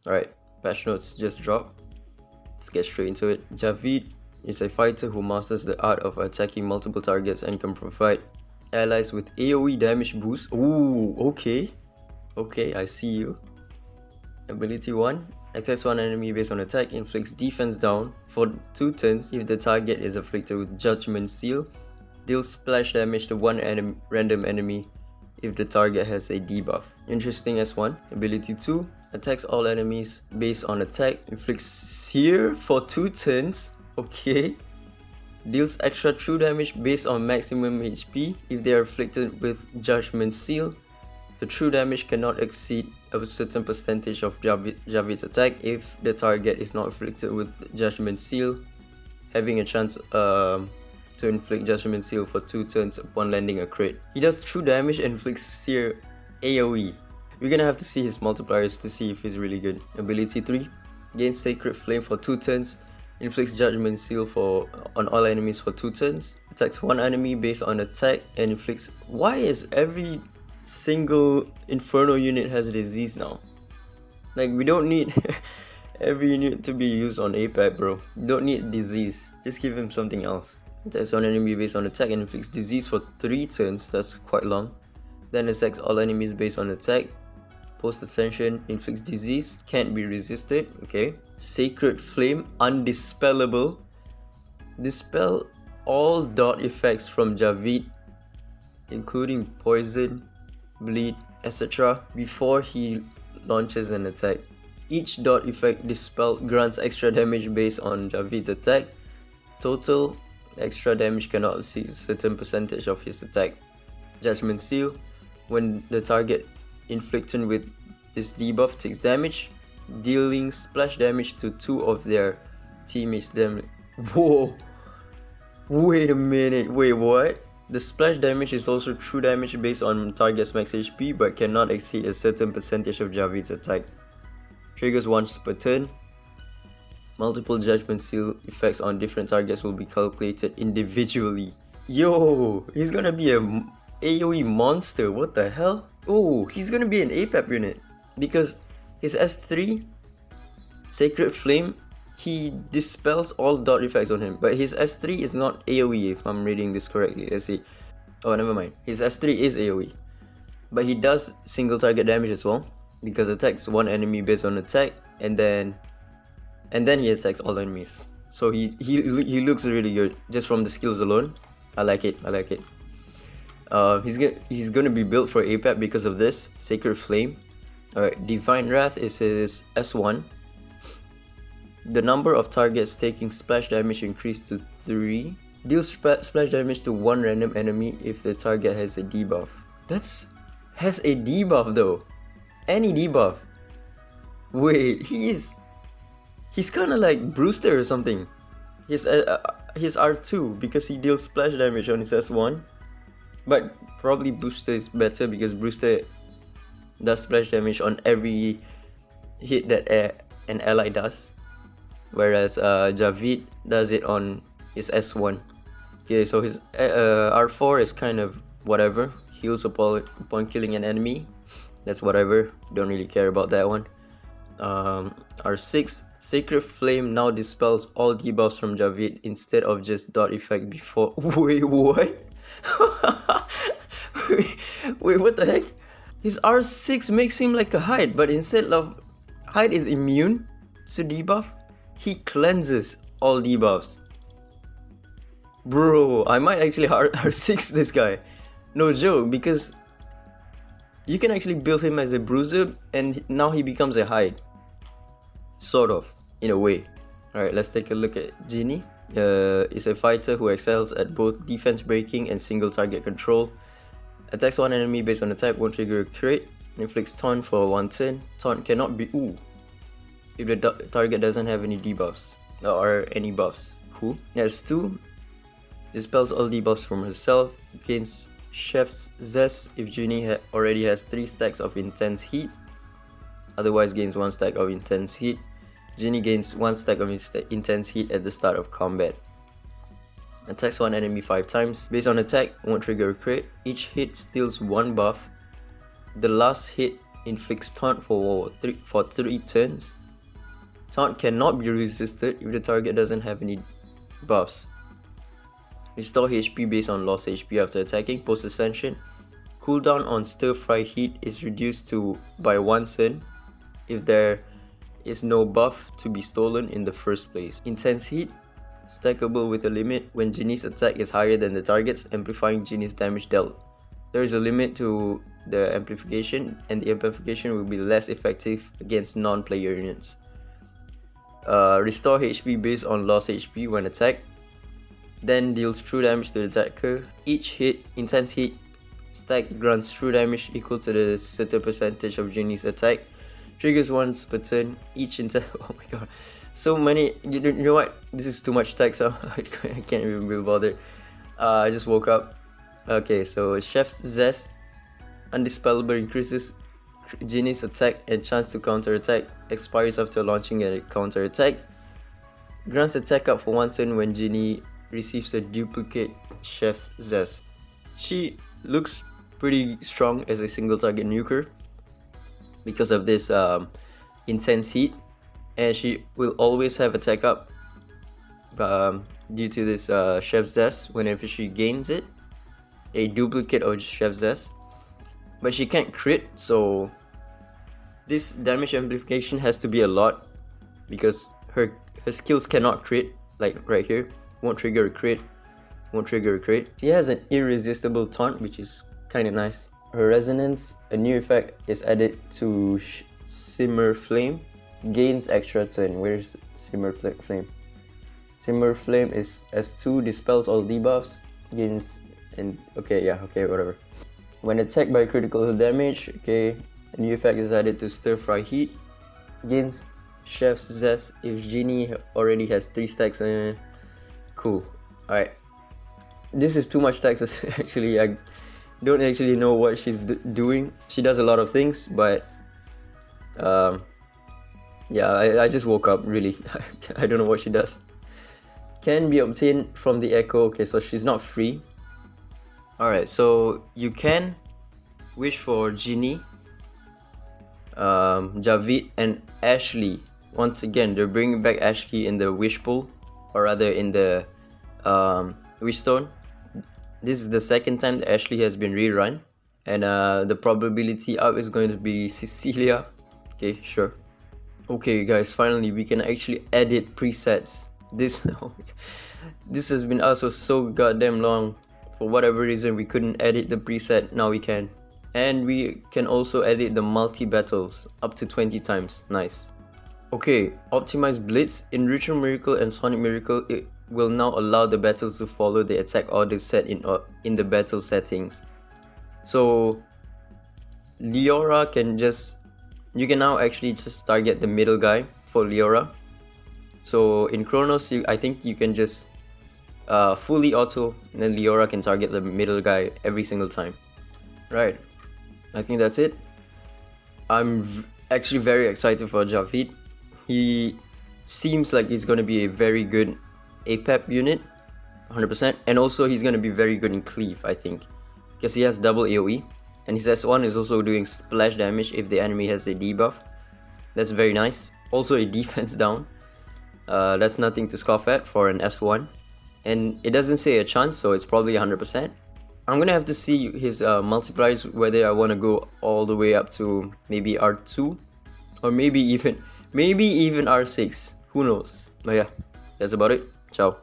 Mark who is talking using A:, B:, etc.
A: Alright, patch notes just dropped. Let's get straight into it. Ggez is a fighter who masters the art of attacking multiple targets and can provide allies with AoE damage boost. Ooh, okay. Okay, I see you. Ability 1. Attacks one enemy based on attack, inflicts defense down for 2 turns if the target is afflicted with Judgment Seal. Deals splash damage to one random enemy if the target has a debuff. Interesting S1. Ability 2. Attacks all enemies based on attack, inflicts Sear for 2 turns. Okay. Deals extra true damage based on maximum HP if they are afflicted with Judgment Seal. The true damage cannot exceed a certain percentage of Ggez's attack if the target is not afflicted with Judgment Seal, having a chance to inflict Judgment Seal for 2 turns upon landing a crit. He does true damage and inflicts Sear AoE. We're gonna have to see his multipliers to see if he's really good. Ability 3. Gains Sacred Flame for 2 turns. Inflicts Judgment Seal on all enemies for 2 turns. Attacks one enemy based on attack and inflicts... Why is every single Inferno unit has disease now? Like, we don't need every unit to be used on APAC, bro. You don't need disease. Just give him something else. Attacks one enemy based on attack and inflicts disease for 3 turns. That's quite long. Then attacks all enemies based on attack. Post Ascension, inflicts disease, can't be resisted. Okay. Sacred Flame, undispellable. Dispel all dot effects from Ggez, including poison, bleed, etc. before he launches an attack. Each dot effect dispelled grants extra damage based on Ggez's attack. Total extra damage cannot exceed a certain percentage of his attack. Judgment Seal. When the target inflicted with this debuff takes damage, dealing splash damage to 2 of their teammates. Whoa! Wait a minute, wait, what? The splash damage is also true damage based on target's max HP but cannot exceed a certain percentage of Ggez's attack. Triggers once per turn. Multiple Judgment Seal effects on different targets will be calculated individually. Yo, he's gonna be a AoE monster, what the hell? Oh, he's gonna be an APAP unit because his S3, Sacred Flame, he dispels all dot effects on him, but his S3 is not AoE if I'm reading this correctly. Let's see. Oh, never mind. His S3 is AoE, but he does single target damage as well because attacks one enemy based on attack, and then he attacks all enemies. So he looks really good just from the skills alone. I like it. I like it. He's gonna be built for APAP because of this Sacred Flame. Alright, Divine Wrath is his S1. The number of targets taking splash damage increased to 3. Deals splash damage to one random enemy if the target has a debuff. Has a debuff though. Any debuff. Wait, he's kinda like Brewster or something. His R2 because he deals splash damage on his S1. But probably Brewster is better because Brewster does splash damage on every hit that an ally does, whereas Ggez does it on his S1. Okay, so his R4 is kind of whatever. Heals upon killing an enemy. That's whatever. Don't really care about that one. R6, Sacred Flame now dispels all debuffs from Ggez instead of just dot effect before. Wait, what? Wait, what the heck? His R6 makes him like a Hyde, but instead of Hyde is immune to debuff, he cleanses all debuffs. Bro, I might actually R6 this guy. No joke, because you can actually build him as a bruiser and now he becomes a Hyde. Sort of, in a way. Alright, let's take a look at Genie. Is a fighter who excels at both defense breaking and single target control. Attacks one enemy based on attack, won't trigger a crit. Inflicts taunt for 1 turn. Taunt cannot be if the target doesn't have any debuffs or any buffs. Cool. S2 dispels all debuffs from herself. Gains Chef's Zest if Genie already has 3 stacks of intense heat. Otherwise gains 1 stack of intense heat. Genie gains 1 stack of intense heat at the start of combat. Attacks one enemy 5 times. Based on attack, won't trigger a crit. Each hit steals 1 buff. The last hit inflicts taunt for 3 turns. Taunt cannot be resisted if the target doesn't have any buffs. Restore HP based on lost HP after attacking. Post Ascension. Cooldown on Stir Fry Heat is reduced by 1 turn if there is no buff to be stolen in the first place. Intense Heat. Stackable with a limit when Genie's attack is higher than the target's, amplifying Genie's damage dealt. There is a limit to the amplification, and the amplification will be less effective against non-player units. Restore HP based on lost HP when attacked. Then deals true damage to the attacker. Each hit, intense hit, stack grants true damage equal to the certain percentage of Genie's attack. Triggers once per turn. Oh my god, so many. You know what? This is too much text. So I can't even be bothered. I just woke up. Okay, so Chef's Zest. Undispellable increases Genie's attack and chance to counter attack. Expires after launching a counter attack. Grants attack up for 1 turn when Genie receives a duplicate Chef's Zest. She looks pretty strong as a single target nuker because of this intense heat, and she will always have attack up due to this Chef's Zest whenever she gains it, a duplicate of Chef's Zest. But she can't crit, so this damage amplification has to be a lot because her skills cannot crit, like right here. Won't trigger a crit, won't trigger a crit. She has an irresistible taunt, which is kind of nice. Her resonance, a new effect is added to Simmer Flame. Gains extra turn. Where's Simmer Flame? Simmer Flame is S2, dispels all debuffs, gains, and okay, whatever. When attacked by critical damage, okay, a new effect is added to Stir Fry Heat. Gains Chef's Zest if Genie already has 3 stacks. Cool. Alright. This is too much text. Actually, I don't actually know what she's doing. She does a lot of things, but yeah, I just woke up, really. I don't know what she does. Can be obtained from the Echo. Okay, so she's not free. Alright, so you can wish for Genie, Javid, and Ashley. Once again, they're bringing back Ashley in the wish pool, or rather in the wish stone. This is the second time that Ashley has been rerun, and the probability up is going to be Cecilia. Okay, sure. Okay guys, finally we can actually edit presets. This has been also so goddamn long. For whatever reason we couldn't edit the preset. Now we can. And we can also edit the multi-battles up to 20 times. Nice. Okay, optimize Blitz. In Ritual Miracle and Sonic Miracle, it will now allow the battles to follow the attack order set in the battle settings. So Leora you can now actually just target the middle guy for Leora. So in Chronos, I think you can just fully auto, and then Leora can target the middle guy every single time. Right, I think that's it. I'm actually very excited for Javid. He seems like he's going to be a very good APEP unit, 100%, and also he's going to be very good in Cleave, I think, because he has double AoE, and his S1 is also doing splash damage if the enemy has a debuff. That's very nice. Also a defense down. That's nothing to scoff at for an S1. And it doesn't say a chance, so it's probably 100%. I'm gonna have to see his multipliers, whether I want to go all the way up to maybe R2, or maybe even R6. Who knows? But yeah, that's about it. Ciao.